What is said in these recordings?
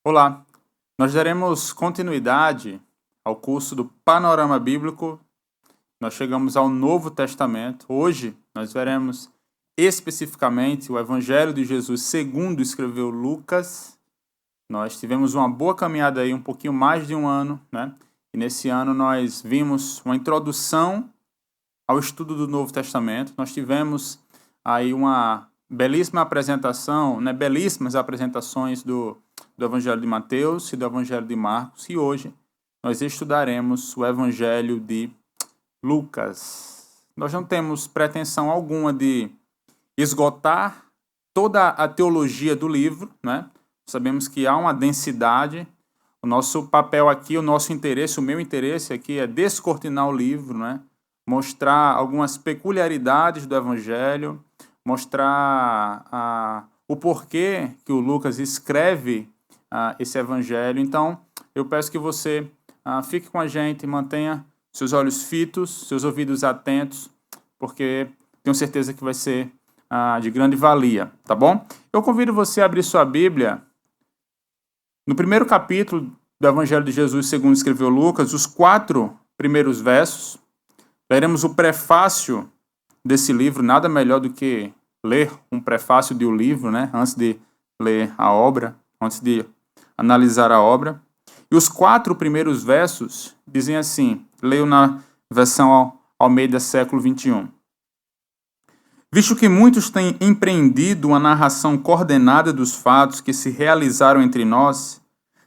Olá, nós daremos continuidade ao curso do Panorama Bíblico. Nós chegamos ao Novo Testamento. Hoje nós veremos especificamente o Evangelho de Jesus segundo escreveu Lucas. Nós tivemos uma boa caminhada aí, um pouquinho mais de um ano, né? E nesse ano nós vimos uma introdução ao estudo do Novo Testamento. Nós tivemos aí uma belíssima apresentação, né? Belíssimas apresentações do Evangelho de Mateus e do Evangelho de Marcos, e hoje nós estudaremos o Evangelho de Lucas. Nós não temos pretensão alguma de esgotar toda a teologia do livro, né? Sabemos que há uma densidade. O nosso papel aqui, o nosso interesse, o meu interesse aqui é descortinar o livro, né? Mostrar algumas peculiaridades do Evangelho, mostrar o porquê que o Lucas escreve esse evangelho. Então, eu peço que você fique com a gente, mantenha seus olhos fitos, seus ouvidos atentos, porque tenho certeza que vai ser de grande valia, tá bom? Eu convido você a abrir sua Bíblia no primeiro capítulo do Evangelho de Jesus, segundo escreveu Lucas, os 4 primeiros versos. Leremos o prefácio desse livro, nada melhor do que ler um prefácio de um livro, né? Antes de ler a obra, antes de analisar a obra. E os 4 primeiros versos dizem assim, leio na versão Almeida século 21. Visto que muitos têm empreendido uma narração coordenada dos fatos que se realizaram entre nós,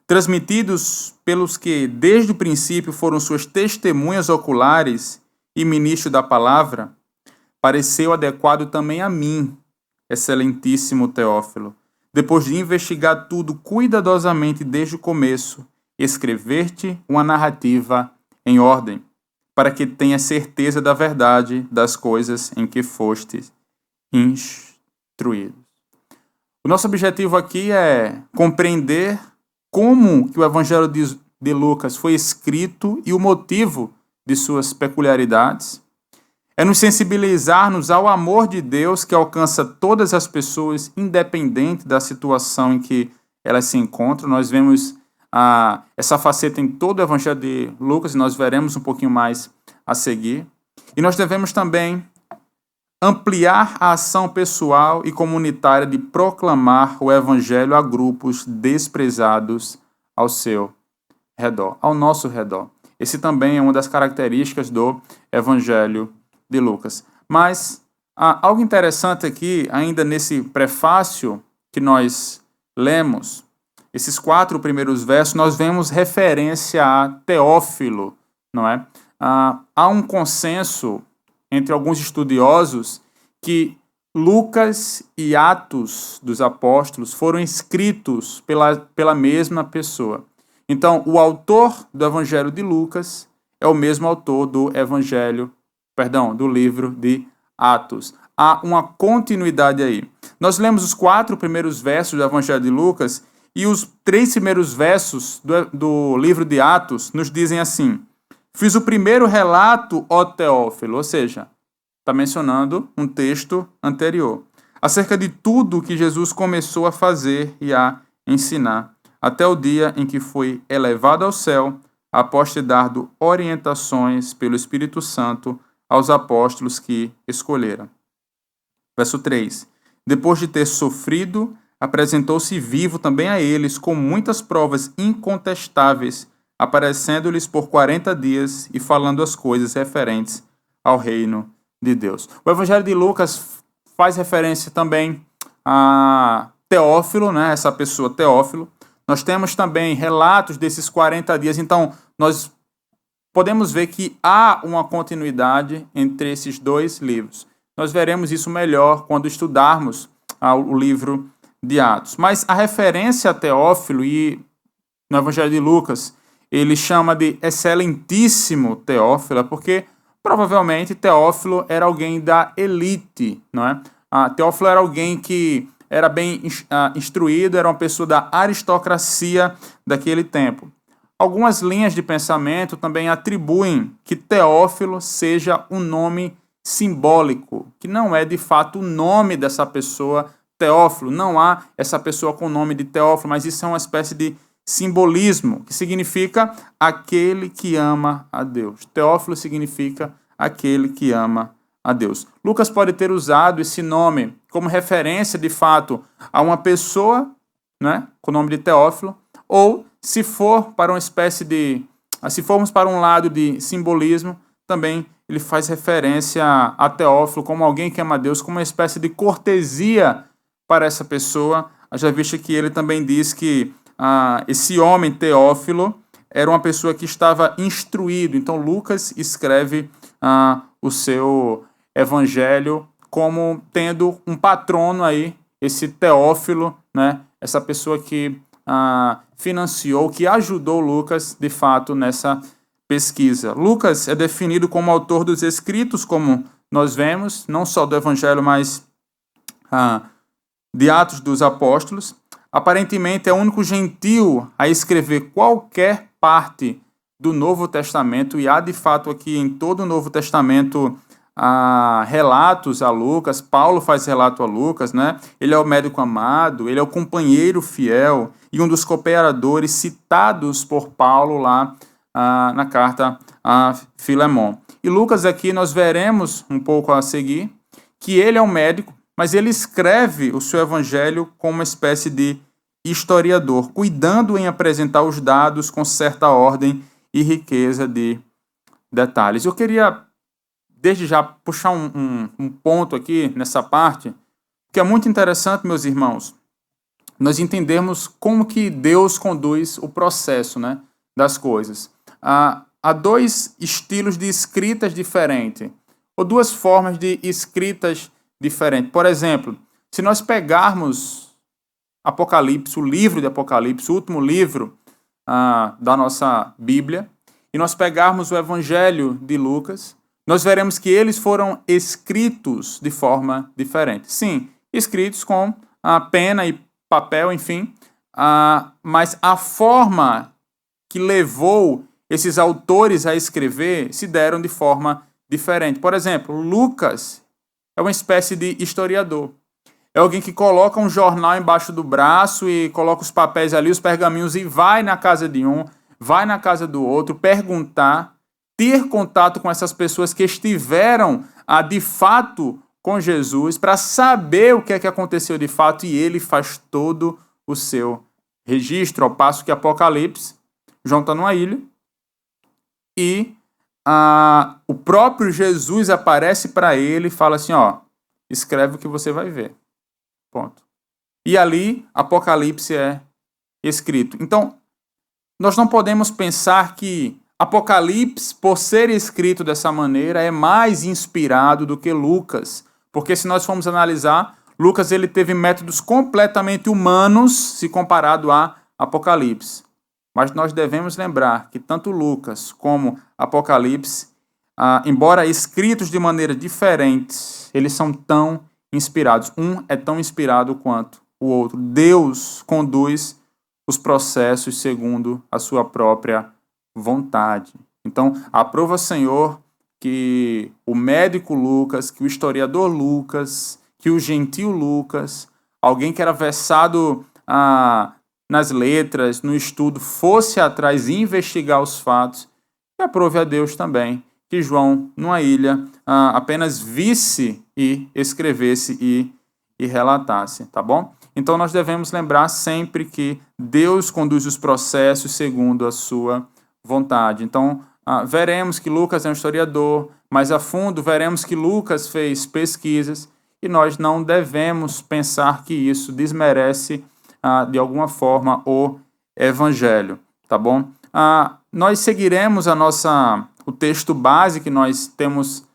transmitidos pelos que desde o princípio foram suas testemunhas oculares e ministro da palavra, pareceu adequado também a mim, excelentíssimo Teófilo, depois de investigar tudo cuidadosamente desde o começo, escrever-te uma narrativa em ordem, para que tenha certeza da verdade das coisas em que fostes instruído. O nosso objetivo aqui é compreender como que o Evangelho de Lucas foi escrito e o motivo de suas peculiaridades. É nos sensibilizar-nos ao amor de Deus que alcança todas as pessoas, independente da situação em que elas se encontram. Nós vemos essa faceta em todo o Evangelho de Lucas e nós veremos um pouquinho mais a seguir. E nós devemos também ampliar a ação pessoal e comunitária de proclamar o Evangelho a grupos desprezados ao seu redor, ao nosso redor. Esse também é uma das características do Evangelho de Lucas. Mas algo interessante aqui, ainda nesse prefácio que nós lemos, esses 4 primeiros versos, nós vemos referência a Teófilo, não é? Há um consenso entre alguns estudiosos que Lucas e Atos dos Apóstolos foram escritos pela mesma pessoa. Então, o autor do Evangelho de Lucas é o mesmo autor do do livro de Atos. Há uma continuidade aí. Nós lemos os 4 primeiros versos do Evangelho de Lucas e os 3 primeiros versos do livro de Atos nos dizem assim: fiz o primeiro relato, ó Teófilo, ou seja, está mencionando um texto anterior, acerca de tudo que Jesus começou a fazer e a ensinar, até o dia em que foi elevado ao céu, após ter dado orientações pelo Espírito Santo aos apóstolos que escolheram. Verso 3. Depois de ter sofrido, apresentou-se vivo também a eles, com muitas provas incontestáveis, aparecendo-lhes por 40 dias e falando as coisas referentes ao reino de Deus. O Evangelho de Lucas faz referência também a Teófilo, né? Essa pessoa Teófilo. Nós temos também relatos desses 40 dias, então nós podemos ver que há uma continuidade entre esses 2 livros. Nós veremos isso melhor quando estudarmos o livro de Atos. Mas a referência a Teófilo, e no Evangelho de Lucas, ele chama de excelentíssimo Teófilo, porque provavelmente Teófilo era alguém da elite, não é? Teófilo era alguém que era bem instruído, era uma pessoa da aristocracia daquele tempo. Algumas linhas de pensamento também atribuem que Teófilo seja um nome simbólico, que não é de fato o nome dessa pessoa Teófilo. Não há essa pessoa com o nome de Teófilo, mas isso é uma espécie de simbolismo, que significa aquele que ama a Deus. Teófilo significa aquele que ama a Deus. Lucas pode ter usado esse nome como referência, de fato, a uma pessoa, né, com o nome de Teófilo, ou se for para uma espécie de, se formos para um lado de simbolismo, também ele faz referência a Teófilo como alguém que ama a Deus, como uma espécie de cortesia para essa pessoa, já visto que ele também diz que esse homem, Teófilo, era uma pessoa que estava instruído. Então, Lucas escreve o seu evangelho como tendo um patrono aí, esse Teófilo, né? Essa pessoa que financiou, que ajudou Lucas, de fato, nessa pesquisa. Lucas é definido como autor dos escritos, como nós vemos, não só do evangelho, mas de Atos dos Apóstolos. Aparentemente é o único gentil a escrever qualquer parte do Novo Testamento, e há de fato aqui em todo o Novo Testamento relatos a Lucas. Paulo faz relato a Lucas, né? Ele é o médico amado, ele é o companheiro fiel e um dos cooperadores citados por Paulo lá na carta a Filemon. E Lucas aqui nós veremos um pouco a seguir que ele é um médico, mas ele escreve o seu evangelho como uma espécie de historiador, cuidando em apresentar os dados com certa ordem e riqueza de detalhes. Eu queria, desde já, puxar um ponto aqui nessa parte, que é muito interessante, meus irmãos, nós entendermos como que Deus conduz o processo, né, das coisas. Há dois estilos de escritas diferentes, ou duas formas de escritas diferentes. Por exemplo, se nós pegarmos Apocalipse, o livro de Apocalipse, o último livro da nossa Bíblia, e nós pegarmos o Evangelho de Lucas, nós veremos que eles foram escritos de forma diferente. Sim, escritos com pena e papel, enfim, mas a forma que levou esses autores a escrever se deram de forma diferente. Por exemplo, Lucas é uma espécie de historiador. É alguém que coloca um jornal embaixo do braço e coloca os papéis ali, os pergaminhos, e vai na casa de um, vai na casa do outro, perguntar, ter contato com essas pessoas que estiveram de fato com Jesus, para saber o que é que aconteceu de fato, e ele faz todo o seu registro, ao passo que Apocalipse, João está numa ilha, e o próprio Jesus aparece para ele e fala assim, escreve o que você vai ver. Ponto. E ali, Apocalipse é escrito. Então, nós não podemos pensar que Apocalipse, por ser escrito dessa maneira, é mais inspirado do que Lucas. Porque se nós formos analisar, Lucas ele teve métodos completamente humanos se comparado a Apocalipse. Mas nós devemos lembrar que tanto Lucas como Apocalipse, embora escritos de maneira diferente, eles são tão inspirados. Um é tão inspirado quanto o outro. Deus conduz os processos segundo a sua própria vontade. Então, aprova, Senhor, que o médico Lucas, que o historiador Lucas, que o gentil Lucas, alguém que era versado nas letras, no estudo, fosse atrás e investigar os fatos, e aprove a Deus também que João, numa ilha, apenas visse e escrevesse e relatasse, tá bom? Então nós devemos lembrar sempre que Deus conduz os processos segundo a sua vontade. Então veremos que Lucas é um historiador, mais a fundo veremos que Lucas fez pesquisas, e nós não devemos pensar que isso desmerece de alguma forma o Evangelho, tá bom? Nós seguiremos o texto base que nós temos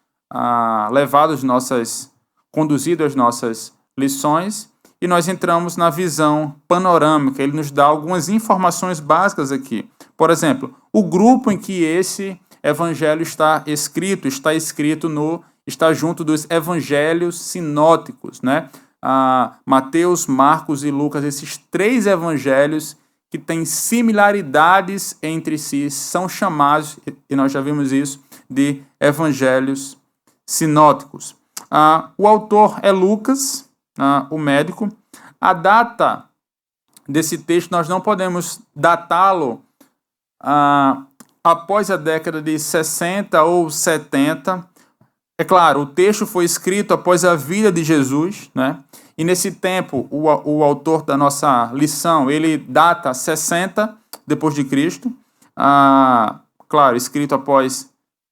conduzido as nossas lições, e nós entramos na visão panorâmica. Ele nos dá algumas informações básicas aqui. Por exemplo, o grupo em que esse evangelho está junto dos evangelhos sinóticos, né? Mateus, Marcos e Lucas, esses três evangelhos que têm similaridades entre si, são chamados, e nós já vimos isso, de evangelhos sinóticos. O autor é Lucas, o médico. A data desse texto, nós não podemos datá-lo após a década de 60 ou 70. É claro, o texto foi escrito após a vida de Jesus, né? E nesse tempo, o autor da nossa lição, ele data 60 depois de Cristo. Claro, escrito após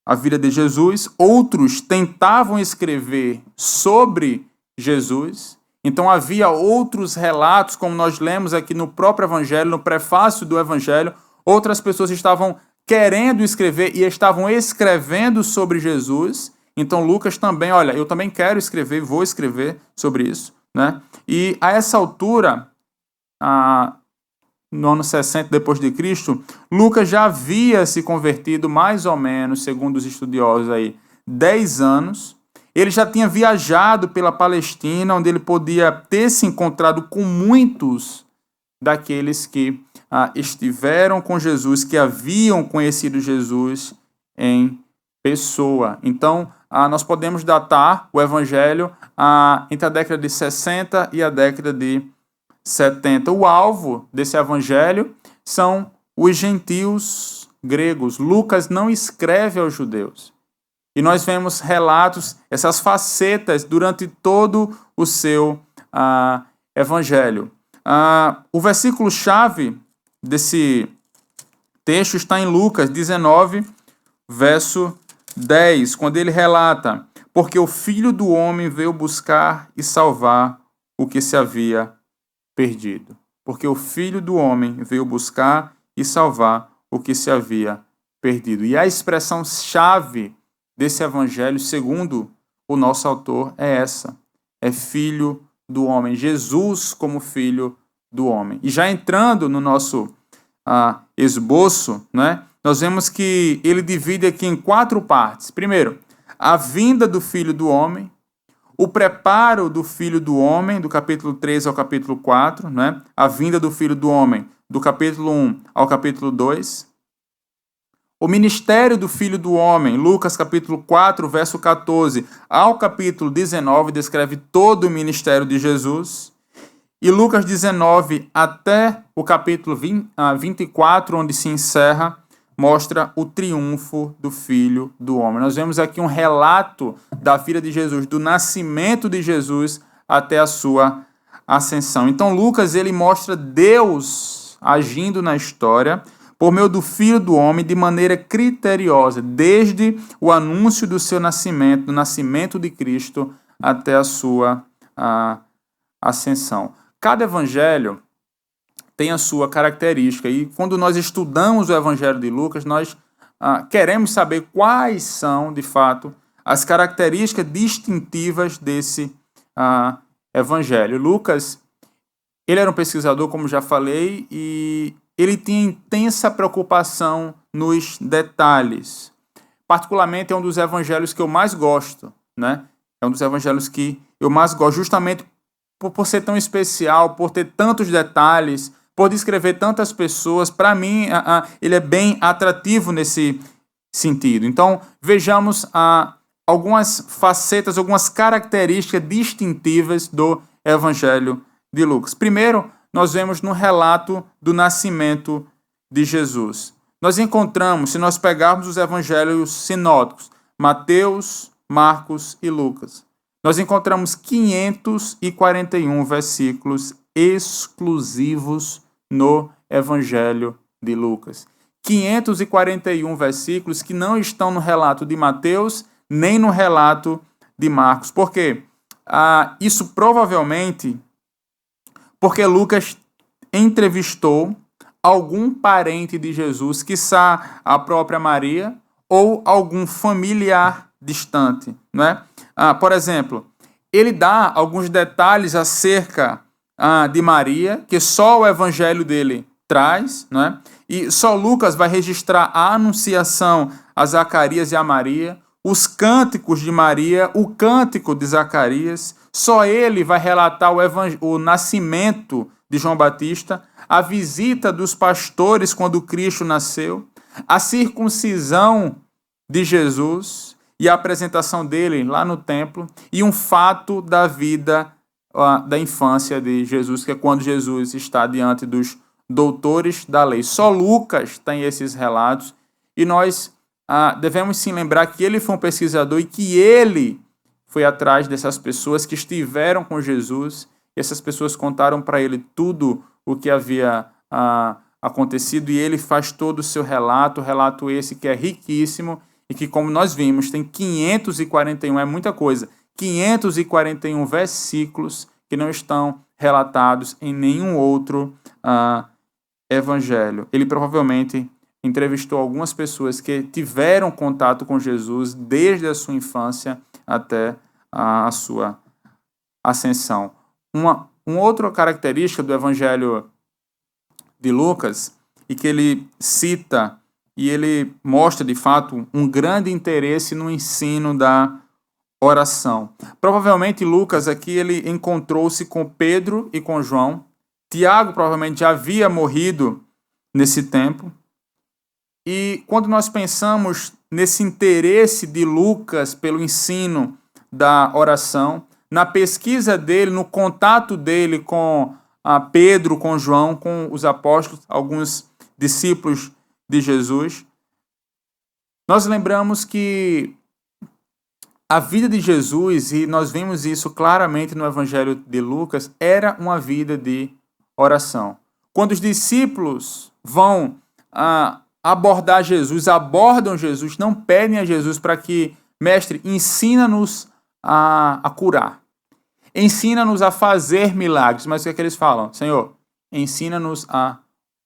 a vida de Jesus. Outros tentavam escrever sobre Jesus. Então havia outros relatos, como nós lemos aqui no próprio Evangelho, no prefácio do Evangelho. Outras pessoas estavam querendo escrever e estavam escrevendo sobre Jesus. Então Lucas também, olha, eu também quero escrever, vou escrever sobre isso, né? E a essa altura, no ano 60 depois de Cristo, Lucas já havia se convertido mais ou menos, segundo os estudiosos aí, 10 anos. Ele já tinha viajado pela Palestina, onde ele podia ter se encontrado com muitos daqueles que estiveram com Jesus, que haviam conhecido Jesus em pessoa. Então, nós podemos datar o Evangelho entre a década de 60 e a década de 70. O alvo desse Evangelho são os gentios gregos. Lucas não escreve aos judeus. E nós vemos relatos, essas facetas, durante todo o seu Evangelho. O versículo-chave desse texto está em Lucas 19, verso 10, quando ele relata: porque o Filho do Homem veio buscar e salvar o que se havia perdido. Porque o Filho do Homem veio buscar e salvar o que se havia perdido. E a expressão-chave desse evangelho, segundo o nosso autor, é essa: é Filho do Homem. Jesus como Filho do Homem. E já entrando no nosso esboço, né, nós vemos que ele divide aqui em 4 partes. Primeiro, a vinda do Filho do Homem, o preparo do Filho do Homem, do capítulo 3 ao capítulo 4, né, a vinda do Filho do Homem, do capítulo 1 ao capítulo 2, o ministério do Filho do Homem, Lucas capítulo 4, verso 14 ao capítulo 19, descreve todo o ministério de Jesus. E Lucas 19 até o capítulo 24, onde se encerra, mostra o triunfo do Filho do Homem. Nós vemos aqui um relato da vida de Jesus, do nascimento de Jesus até a sua ascensão. Então Lucas, ele mostra Deus agindo na história por meio do Filho do Homem de maneira criteriosa, desde o anúncio do seu nascimento, do nascimento de Cristo até a sua ascensão. Cada evangelho tem a sua característica, e quando nós estudamos o evangelho de Lucas, nós queremos saber quais são, de fato, as características distintivas desse evangelho. Lucas, ele era um pesquisador, como já falei, e ele tinha intensa preocupação nos detalhes. Particularmente é um dos evangelhos que eu mais gosto, né? É um dos evangelhos que eu mais gosto, justamente por ser tão especial, por ter tantos detalhes, por descrever tantas pessoas. Para mim, ele é bem atrativo nesse sentido. Então, vejamos algumas facetas, algumas características distintivas do Evangelho de Lucas. Primeiro, nós vemos no relato do nascimento de Jesus. Nós encontramos, se nós pegarmos os evangelhos sinóticos, Mateus, Marcos e Lucas, nós encontramos 541 versículos exclusivos no Evangelho de Lucas. 541 versículos que não estão no relato de Mateus, nem no relato de Marcos. Por quê? Isso provavelmente porque Lucas entrevistou algum parente de Jesus, quiçá a própria Maria, ou algum familiar distante, não é? Por exemplo, ele dá alguns detalhes acerca de Maria, que só o evangelho dele traz, não é? E só Lucas vai registrar a anunciação a Zacarias e a Maria, os cânticos de Maria, o cântico de Zacarias. Só ele vai relatar o nascimento de João Batista, a visita dos pastores quando Cristo nasceu, a circuncisão de Jesus e a apresentação dele lá no templo, e um fato da vida da infância de Jesus, que é quando Jesus está diante dos doutores da lei. Só Lucas tem esses relatos, e nós devemos sim lembrar que ele foi um pesquisador e que ele foi atrás dessas pessoas que estiveram com Jesus, e essas pessoas contaram para ele tudo o que havia acontecido, e ele faz todo o seu relato esse que é riquíssimo, e que, como nós vimos, tem 541, é muita coisa, 541 versículos que não estão relatados em nenhum outro evangelho. Ele provavelmente entrevistou algumas pessoas que tiveram contato com Jesus desde a sua infância até a sua ascensão. Uma outra característica do evangelho de Lucas, e que ele cita e ele mostra, de fato, um grande interesse no ensino da oração. Provavelmente Lucas aqui ele encontrou-se com Pedro e com João. Tiago provavelmente já havia morrido nesse tempo. E quando nós pensamos nesse interesse de Lucas pelo ensino da oração, na pesquisa dele, no contato dele com Pedro, com João, com os apóstolos, alguns discípulos de Jesus, nós lembramos que a vida de Jesus, e nós vimos isso claramente no Evangelho de Lucas, era uma vida de oração. Quando os discípulos vão abordar Jesus, abordam Jesus, não pedem a Jesus para que, mestre, ensina-nos a curar, ensina-nos a fazer milagres, mas o que é que eles falam? Senhor, ensina-nos a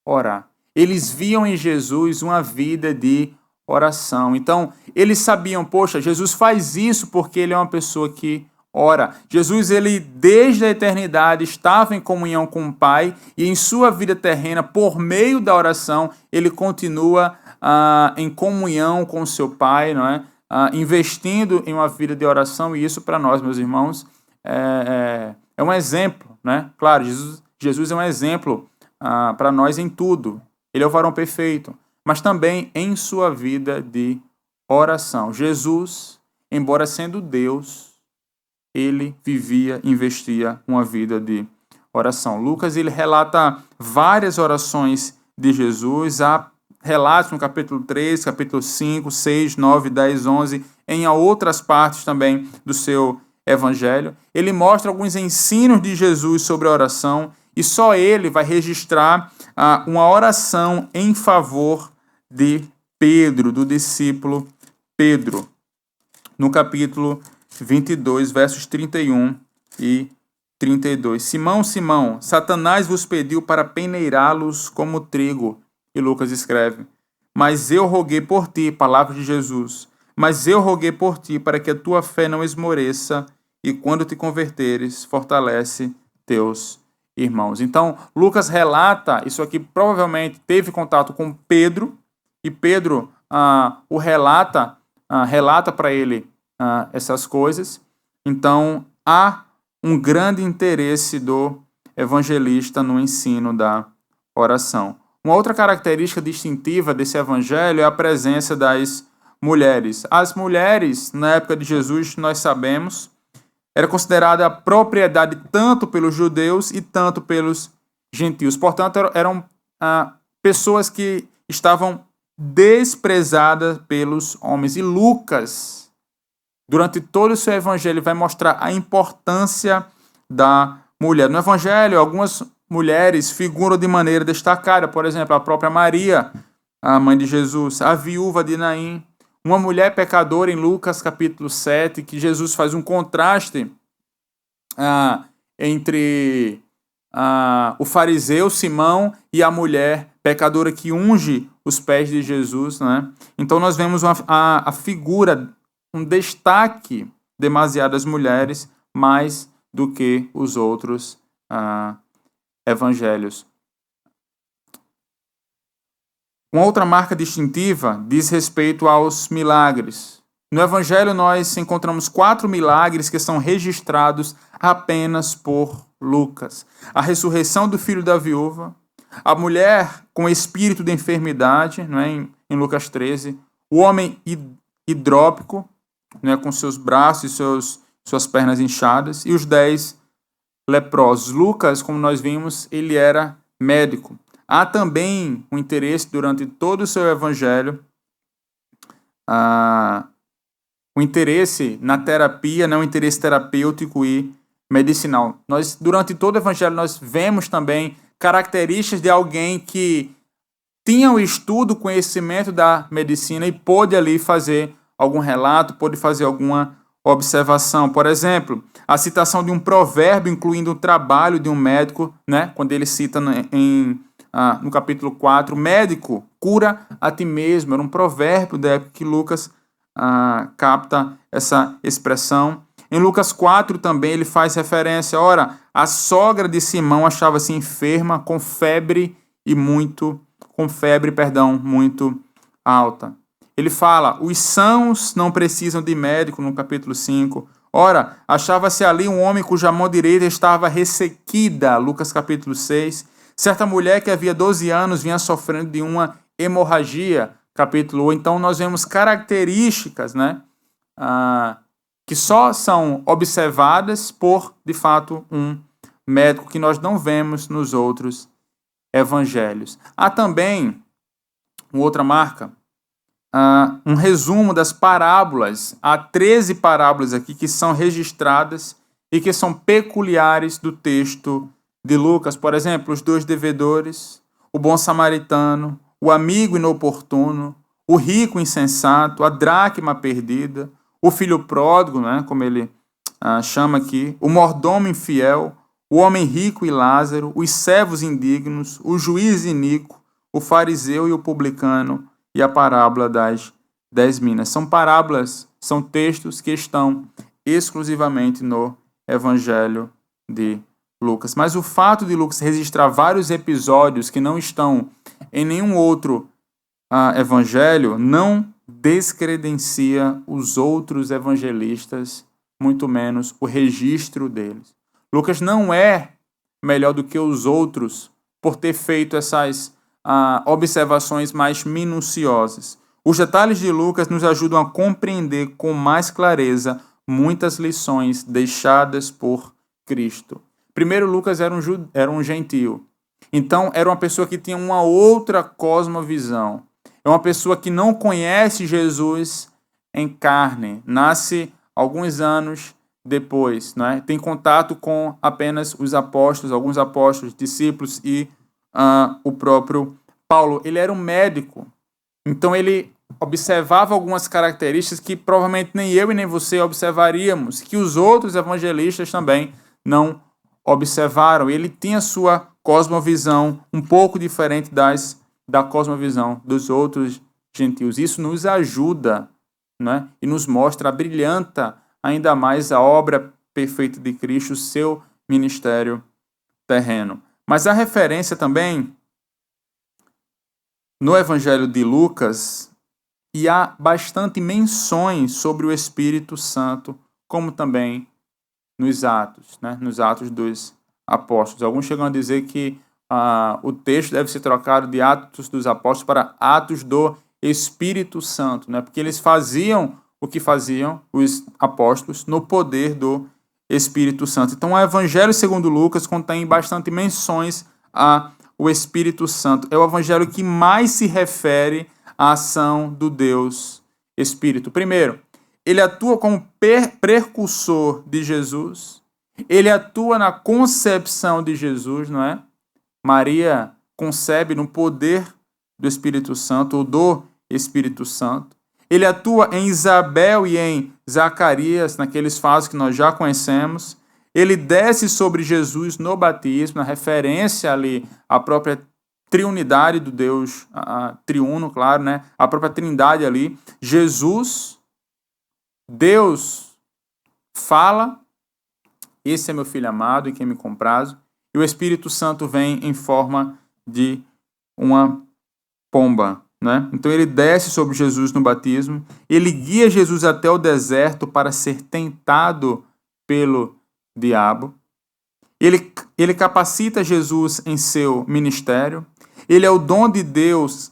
orar. Eles viam em Jesus uma vida de oração. Então, eles sabiam, poxa, Jesus faz isso porque ele é uma pessoa que ora. Jesus, ele desde a eternidade estava em comunhão com o Pai, e em sua vida terrena, por meio da oração, ele continua em comunhão com o seu Pai, não é? Investindo em uma vida de oração, e isso para nós, meus irmãos, é um exemplo, né? Claro, Jesus é um exemplo para nós em tudo. Ele é o varão perfeito, mas também em sua vida de oração. Jesus, embora sendo Deus, ele investia uma vida de oração. Lucas, ele relata várias orações de Jesus, há relatos no capítulo 3, capítulo 5, 6, 9, 10, 11, em outras partes também do seu evangelho. Ele mostra alguns ensinos de Jesus sobre a oração, e só ele vai registrar uma oração em favor de Pedro, do discípulo Pedro, no capítulo 22, versos 31 e 32. Simão, Simão, Satanás vos pediu para peneirá-los como trigo. E Lucas escreve, mas eu roguei por ti, palavra de Jesus, mas eu roguei por ti para que a tua fé não esmoreça, e quando te converteres, fortalece teus irmãos. Então, Lucas relata, isso aqui provavelmente teve contato com Pedro, e Pedro o relata para ele essas coisas. Então, há um grande interesse do evangelista no ensino da oração. Uma outra característica distintiva desse evangelho é a presença das mulheres. As mulheres, na época de Jesus, nós sabemos, era considerada propriedade tanto pelos judeus e tanto pelos gentios. Portanto, eram pessoas que estavam desprezadas pelos homens. E Lucas, durante todo o seu evangelho, vai mostrar a importância da mulher. No evangelho, algumas mulheres figuram de maneira destacada. Por exemplo, a própria Maria, a mãe de Jesus, a viúva de Naim, uma mulher pecadora em Lucas capítulo 7, que Jesus faz um contraste entre o fariseu Simão e a mulher pecadora que unge os pés de Jesus, né? Então nós vemos a figura, um destaque demasiado das mulheres, mais do que os outros evangelhos. Uma outra marca distintiva diz respeito aos milagres. No Evangelho nós encontramos 4 milagres que são registrados apenas por Lucas. A ressurreição do filho da viúva, a mulher com espírito de enfermidade, não é? em Lucas 13, o homem hidrópico, não é? com seus braços e suas pernas inchadas, e os 10 leprosos. Lucas, como nós vimos, ele era médico. Há também um interesse durante todo o seu evangelho, o interesse na terapia, um interesse terapêutico e medicinal. Durante todo o evangelho, nós vemos também características de alguém que tinha o estudo, o conhecimento da medicina e pôde ali fazer algum relato, pôde fazer alguma observação. Por exemplo, a citação de um provérbio, incluindo o trabalho de um médico, né? Quando ele cita no capítulo 4, médico, cura a ti mesmo. Era um provérbio da época que Lucas capta essa expressão. Em Lucas 4 também ele faz referência, ora, a sogra de Simão achava-se enferma com febre muito alta. Ele fala, os sãos não precisam de médico, no capítulo 5. Ora, achava-se ali um homem cuja mão direita estava ressequida, Lucas capítulo 6. Certa mulher que havia 12 anos vinha sofrendo de uma hemorragia, capítulo 8. Então nós vemos características, que só são observadas por, de fato, um médico que nós não vemos nos outros evangelhos. Há também uma outra marca, um resumo das parábolas. Há 13 parábolas aqui que são registradas e que são peculiares do texto de Lucas. Por exemplo, os 2 devedores, o bom samaritano, o amigo inoportuno, o rico insensato, a dracma perdida, o filho pródigo, né, como ele chama aqui, o mordomo infiel, o homem rico e Lázaro, os servos indignos, o juiz iníquo, o fariseu e o publicano, e a parábola das 10 minas. São parábolas, são textos que estão exclusivamente no Evangelho de Lucas. Mas o fato de Lucas registrar vários episódios que não estão em nenhum outro evangelho não descredencia os outros evangelistas, muito menos o registro deles. Lucas não é melhor do que os outros por ter feito essas observações mais minuciosas. Os detalhes de Lucas nos ajudam a compreender com mais clareza muitas lições deixadas por Cristo. Primeiro, Lucas era um gentio. Então, era uma pessoa que tinha uma outra cosmovisão. É uma pessoa que não conhece Jesus em carne. Nasce alguns anos depois, né? Tem contato com apenas os apóstolos, alguns apóstolos, discípulos e o próprio Paulo. Ele era um médico. Então, ele observava algumas características que provavelmente nem eu e nem você observaríamos, que os outros evangelistas também não observaram. Ele tinha sua cosmovisão um pouco diferente da cosmovisão dos outros gentios. Isso nos ajuda, né? E nos mostra, brilhanta ainda mais a obra perfeita de Cristo, o seu ministério terreno. Mas há referência também no Evangelho de Lucas e há bastante menções sobre o Espírito Santo, como também nos Atos, né? Nos Atos dos Apóstolos. Alguns chegam a dizer que o texto deve ser trocado de Atos dos Apóstolos para Atos do Espírito Santo, né? Porque eles faziam o que faziam os apóstolos no poder do Espírito Santo. Então, o Evangelho segundo Lucas contém bastante menções ao Espírito Santo. É o Evangelho que mais se refere à ação do Deus Espírito. Primeiro, ele atua como precursor de Jesus. Ele atua na concepção de Jesus, não é? Maria concebe no poder do Espírito Santo, ou do Espírito Santo. Ele atua em Isabel e em Zacarias, naqueles fatos que nós já conhecemos. Ele desce sobre Jesus no batismo, na referência ali à própria triunidade do Deus triuno, claro, né? A própria trindade ali. Jesus, Deus fala, esse é meu filho amado em quem me comprazo, e o Espírito Santo vem em forma de uma pomba, né? Então ele desce sobre Jesus no batismo, ele guia Jesus até o deserto para ser tentado pelo diabo, ele capacita Jesus em seu ministério, ele é o dom de Deus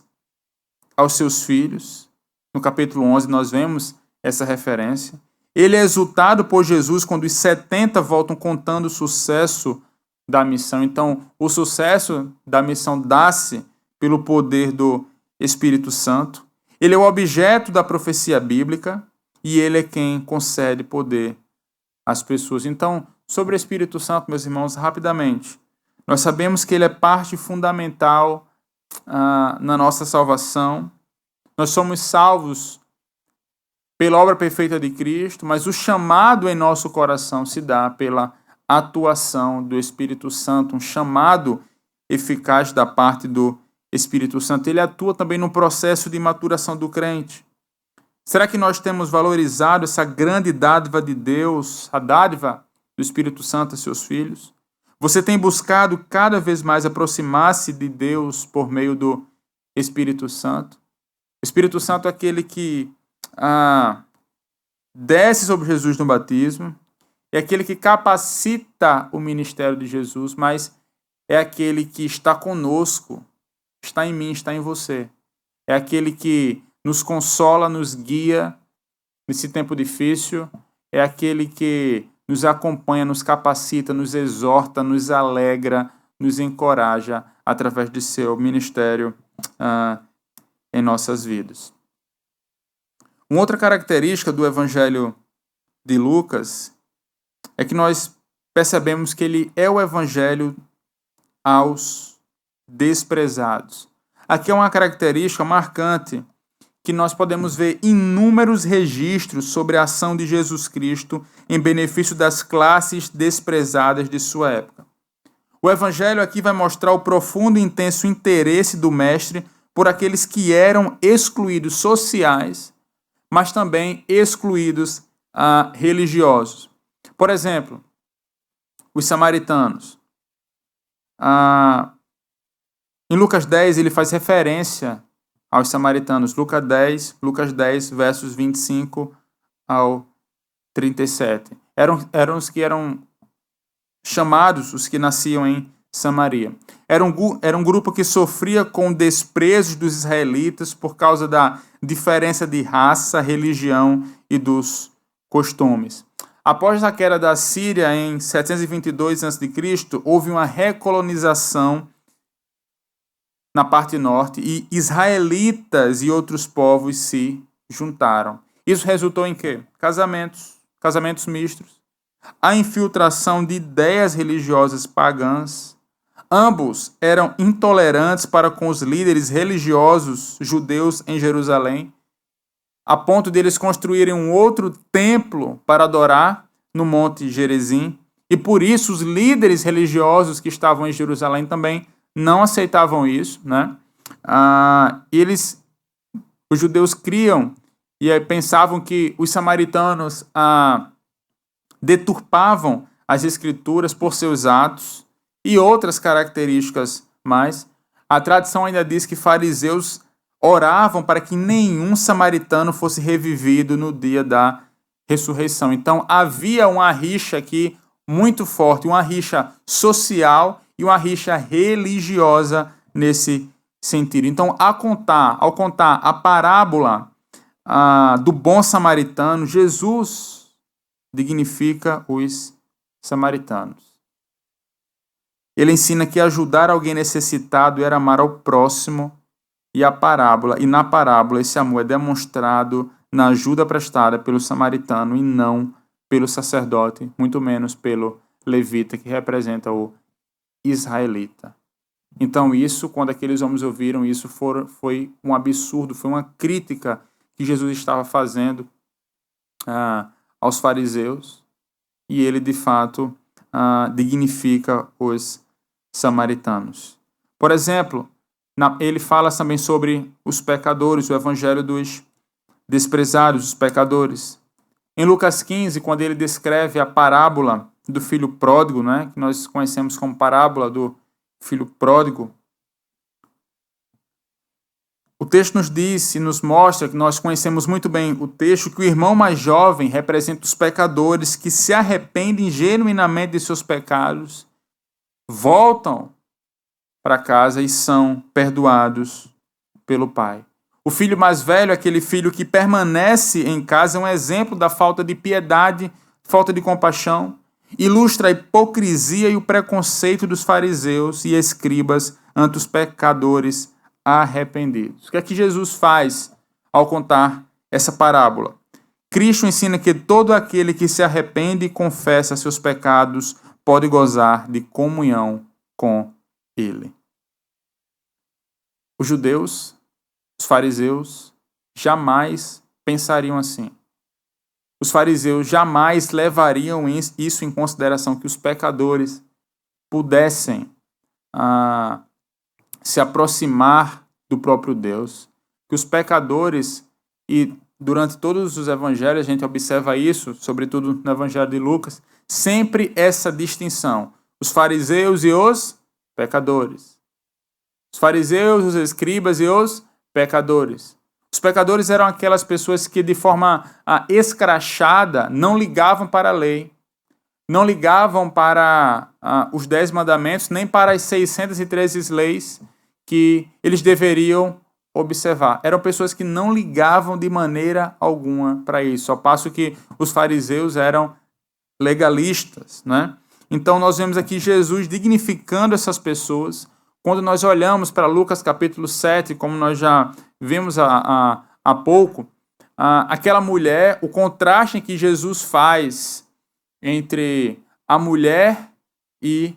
aos seus filhos. No capítulo 11 nós vemos essa referência. Ele é exultado por Jesus quando os 70 voltam contando o sucesso da missão. Então, o sucesso da missão dá-se pelo poder do Espírito Santo. Ele é o objeto da profecia bíblica e ele é quem concede poder às pessoas. Então, sobre o Espírito Santo, meus irmãos, rapidamente, nós sabemos que ele é parte fundamental na nossa salvação. Nós somos salvos pela obra perfeita de Cristo, mas o chamado em nosso coração se dá pela atuação do Espírito Santo, um chamado eficaz da parte do Espírito Santo. Ele atua também no processo de maturação do crente. Será que nós temos valorizado essa grande dádiva de Deus, a dádiva do Espírito Santo a seus filhos? Você tem buscado cada vez mais aproximar-se de Deus por meio do Espírito Santo? O Espírito Santo é aquele que desce sobre Jesus no batismo, é aquele que capacita o ministério de Jesus, mas é aquele que está conosco, está em mim, está em você. É aquele que nos consola, nos guia nesse tempo difícil, é aquele que nos acompanha, nos capacita, nos exorta, nos alegra, nos encoraja através de seu ministério em nossas vidas. Uma outra característica do Evangelho de Lucas é que nós percebemos que ele é o Evangelho aos desprezados. Aqui é uma característica marcante que nós podemos ver inúmeros registros sobre a ação de Jesus Cristo em benefício das classes desprezadas de sua época. O Evangelho aqui vai mostrar o profundo e intenso interesse do Mestre por aqueles que eram excluídos sociais, mas também excluídos religiosos. Por exemplo, os samaritanos. Em Lucas 10, ele faz referência aos samaritanos. Lucas 10, versos 25 ao 37. Eram os que eram chamados, os que nasciam em Samaria. Era um grupo que sofria com o desprezo dos israelitas por causa da diferença de raça, religião e dos costumes. Após a queda da Síria em 722 a.C., houve uma recolonização na parte norte e israelitas e outros povos se juntaram. Isso resultou em quê? Casamentos mistos, a infiltração de ideias religiosas pagãs. Ambos eram intolerantes para com os líderes religiosos judeus em Jerusalém, a ponto de eles construírem um outro templo para adorar no Monte Gerizim. E por isso os líderes religiosos que estavam em Jerusalém também não aceitavam isso, né? Os judeus criam e pensavam que os samaritanos deturpavam as escrituras por seus atos e outras características mais. A tradição ainda diz que fariseus oravam para que nenhum samaritano fosse revivido no dia da ressurreição. Então havia uma rixa aqui muito forte, uma rixa social e uma rixa religiosa nesse sentido. Então, ao contar a parábola do bom samaritano, Jesus dignifica os samaritanos. Ele ensina que ajudar alguém necessitado era amar ao próximo e na parábola esse amor é demonstrado na ajuda prestada pelo samaritano e não pelo sacerdote, muito menos pelo levita, que representa o israelita. Então isso, quando aqueles homens ouviram isso, foi um absurdo, foi uma crítica que Jesus estava fazendo aos fariseus, e ele de fato dignifica os samaritanos. Por exemplo, ele fala também sobre os pecadores, o evangelho dos desprezados, os pecadores. Em Lucas 15, quando ele descreve a parábola do filho pródigo, né, que nós conhecemos como parábola do filho pródigo, o texto nos diz e nos mostra, que nós conhecemos muito bem o texto, que o irmão mais jovem representa os pecadores que se arrependem genuinamente de seus pecados, voltam para casa e são perdoados pelo Pai. O filho mais velho, aquele filho que permanece em casa, é um exemplo da falta de piedade, falta de compaixão. Ilustra a hipocrisia e o preconceito dos fariseus e escribas ante os pecadores arrependidos. O que é que Jesus faz ao contar essa parábola? Cristo ensina que todo aquele que se arrepende e confessa seus pecados pode gozar de comunhão com Ele. Os judeus, os fariseus, jamais pensariam assim. Os fariseus jamais levariam isso em consideração, que os pecadores pudessem se aproximar do próprio Deus, que os pecadores, e durante todos os evangelhos a gente observa isso, sobretudo no evangelho de Lucas, sempre essa distinção, os fariseus e os pecadores. Os fariseus, os escribas e os pecadores. Os pecadores eram aquelas pessoas que de forma escrachada não ligavam para a lei, não ligavam para os 10 mandamentos, nem para as 613 leis que eles deveriam observar. Eram pessoas que não ligavam de maneira alguma para isso, ao passo que os fariseus eram legalistas, né? Então nós vemos aqui Jesus dignificando essas pessoas. Quando nós olhamos para Lucas capítulo 7, como nós já vimos há pouco, aquela mulher, o contraste que Jesus faz entre a mulher e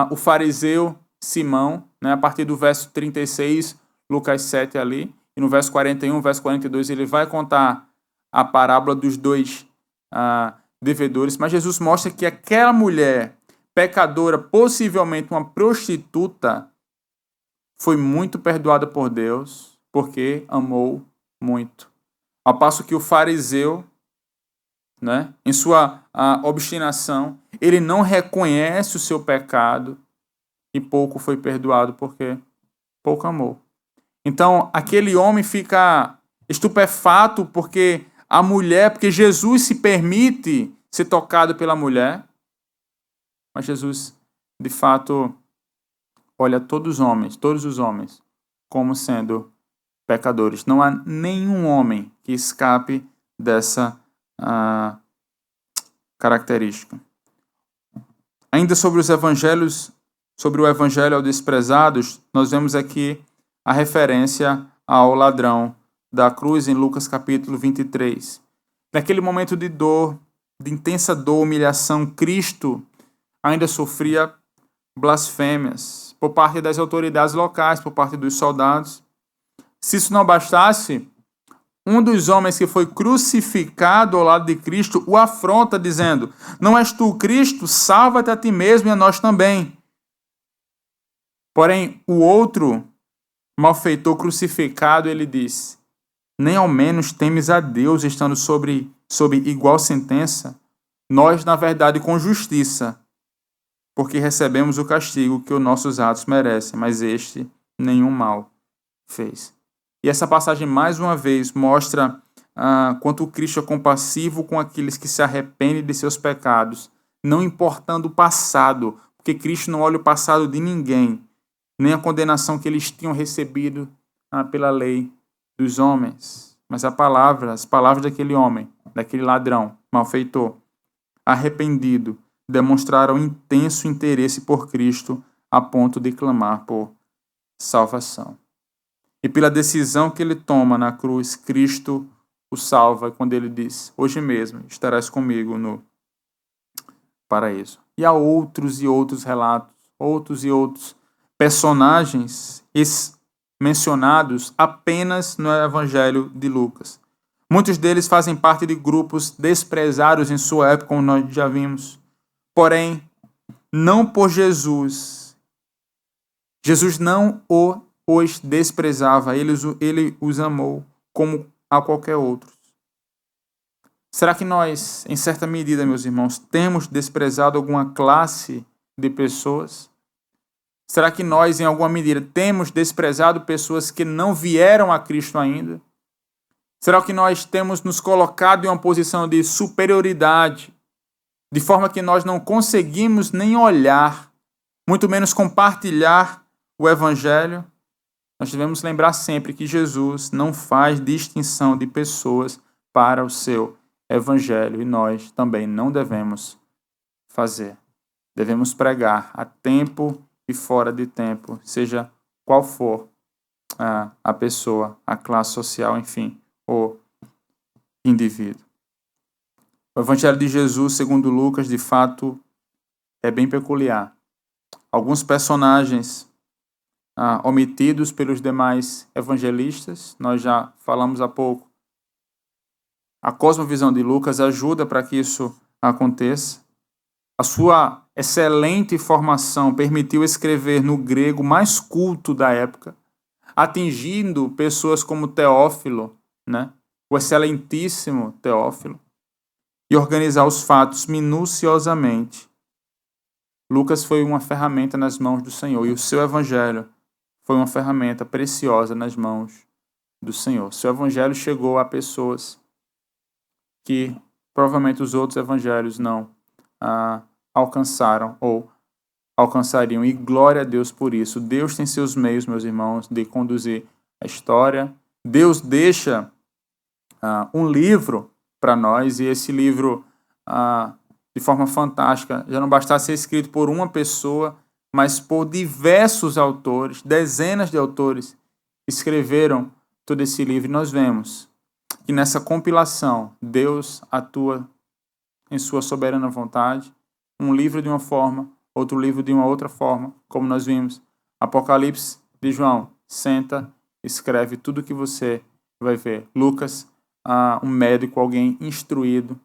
o fariseu Simão, né, a partir do verso 36, Lucas 7 ali, e no verso 41, verso 42, ele vai contar a parábola dos dois devedores, mas Jesus mostra que aquela mulher pecadora, possivelmente uma prostituta, foi muito perdoada por Deus, porque amou muito. Ao passo que o fariseu, né, em sua obstinação, ele não reconhece o seu pecado e pouco foi perdoado porque pouco amou. Então, aquele homem fica estupefato porque Jesus se permite ser tocado pela mulher, mas Jesus, de fato, olha todos os homens, como sendo pecadores. Não há nenhum homem que escape dessa característica. Ainda sobre os evangelhos, sobre o evangelho aos desprezados, nós vemos aqui a referência ao ladrão da cruz em Lucas capítulo 23. Naquele momento de dor, de intensa dor, humilhação, Cristo ainda sofria blasfêmias por parte das autoridades locais, por parte dos soldados. Se isso não bastasse, um dos homens que foi crucificado ao lado de Cristo o afronta, dizendo: "Não és tu Cristo? Salva-te a ti mesmo e a nós também." Porém, o outro malfeitor crucificado, ele diz: "Nem ao menos temes a Deus, estando sob igual sentença? Nós, na verdade, com justiça, porque recebemos o castigo que os nossos atos merecem, mas este nenhum mal fez." E essa passagem, mais uma vez, mostra quanto Cristo é compassivo com aqueles que se arrependem de seus pecados, não importando o passado, porque Cristo não olha o passado de ninguém, nem a condenação que eles tinham recebido pela lei dos homens, mas as palavras daquele homem, daquele ladrão, malfeitor, arrependido, demonstraram intenso interesse por Cristo a ponto de clamar por salvação. E pela decisão que ele toma na cruz, Cristo o salva quando ele diz: "Hoje mesmo estarás comigo no paraíso." E há outros e outros relatos, outros e outros personagens mencionados apenas no Evangelho de Lucas. Muitos deles fazem parte de grupos desprezados em sua época, como nós já vimos. Porém, não por Jesus. Jesus não os desprezava, ele os amou como a qualquer outro. Será que nós, em certa medida, meus irmãos, temos desprezado alguma classe de pessoas? Será que nós, em alguma medida, temos desprezado pessoas que não vieram a Cristo ainda? Será que nós temos nos colocado em uma posição de superioridade, de forma que nós não conseguimos nem olhar, muito menos compartilhar o Evangelho? Nós devemos lembrar sempre que Jesus não faz distinção de pessoas para o seu evangelho e nós também não devemos fazer. Devemos pregar a tempo e fora de tempo, seja qual for a pessoa, a classe social, enfim, o indivíduo. O evangelho de Jesus, segundo Lucas, de fato, é bem peculiar. Alguns personagens omitidos pelos demais evangelistas, nós já falamos há pouco. A cosmovisão de Lucas ajuda para que isso aconteça. A sua excelente formação permitiu escrever no grego mais culto da época, atingindo pessoas como Teófilo, né? O excelentíssimo Teófilo, e organizar os fatos minuciosamente. Lucas foi uma ferramenta nas mãos do Senhor, e o seu evangelho foi uma ferramenta preciosa nas mãos do Senhor. Seu evangelho chegou a pessoas que provavelmente os outros evangelhos não alcançaram ou alcançariam. E glória a Deus por isso. Deus tem seus meios, meus irmãos, de conduzir a história. Deus deixa um livro para nós, e esse livro, de forma fantástica, já não bastasse ser escrito por uma pessoa, mas por diversos autores, dezenas de autores escreveram todo esse livro. E nós vemos que nessa compilação Deus atua em sua soberana vontade, um livro de uma forma, outro livro de uma outra forma, como nós vimos. Apocalipse de João, senta, escreve tudo o que você vai ver. Lucas, um médico, alguém instruído,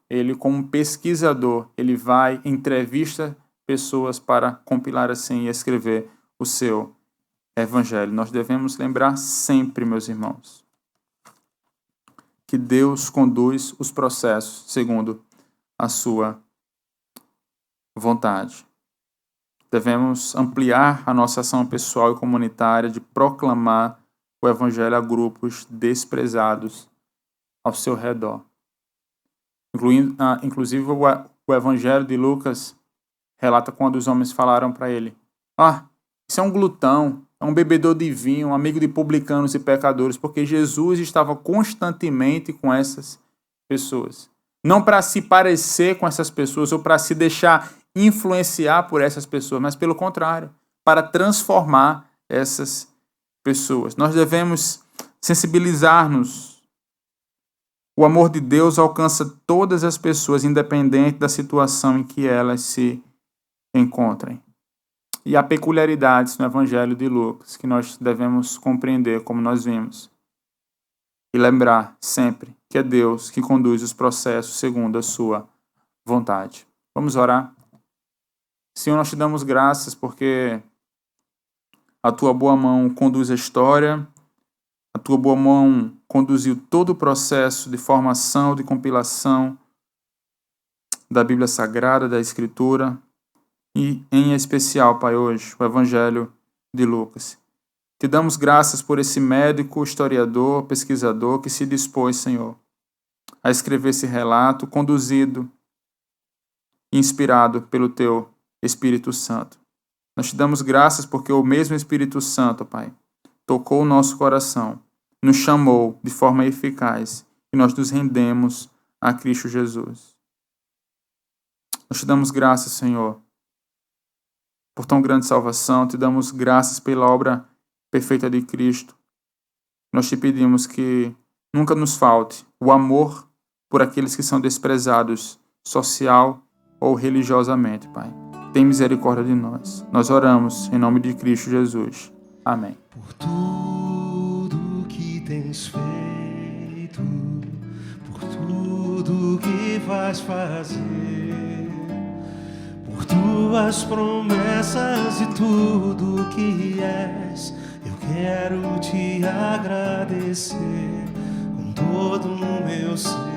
ele como um pesquisador, ele vai, entrevista pessoas para compilar assim e escrever o seu evangelho. Nós devemos lembrar sempre, meus irmãos, que Deus conduz os processos segundo a sua vontade. Devemos ampliar a nossa ação pessoal e comunitária de proclamar o evangelho a grupos desprezados ao seu redor. Inclusive, o evangelho de Lucas relata quando os homens falaram para ele: isso é um glutão, é um bebedor de vinho, um amigo de publicanos e pecadores, porque Jesus estava constantemente com essas pessoas. Não para se parecer com essas pessoas ou para se deixar influenciar por essas pessoas, mas pelo contrário, para transformar essas pessoas. Nós devemos sensibilizar-nos. O amor de Deus alcança todas as pessoas, independente da situação em que elas se encontrem. E há peculiaridades no Evangelho de Lucas que nós devemos compreender, como nós vimos. E lembrar sempre que é Deus que conduz os processos segundo a sua vontade. Vamos orar? Senhor, nós te damos graças porque a tua boa mão conduz a história, a tua boa mão conduziu todo o processo de formação, de compilação da Bíblia Sagrada, da Escritura, e em especial, Pai, hoje, o Evangelho de Lucas. Te damos graças por esse médico, historiador, pesquisador que se dispôs, Senhor, a escrever esse relato, conduzido e inspirado pelo Teu Espírito Santo. Nós te damos graças porque o mesmo Espírito Santo, Pai, tocou o nosso coração, nos chamou de forma eficaz e nós nos rendemos a Cristo Jesus. Nós te damos graças, Senhor, por tão grande salvação, te damos graças pela obra perfeita de Cristo. Nós te pedimos que nunca nos falte o amor por aqueles que são desprezados social ou religiosamente, Pai. Tem misericórdia de nós. Nós oramos em nome de Cristo Jesus. Amém. Por tudo que tens feito, por tudo que vais fazer, por tuas promessas e tudo que és, eu quero te agradecer com todo o meu ser.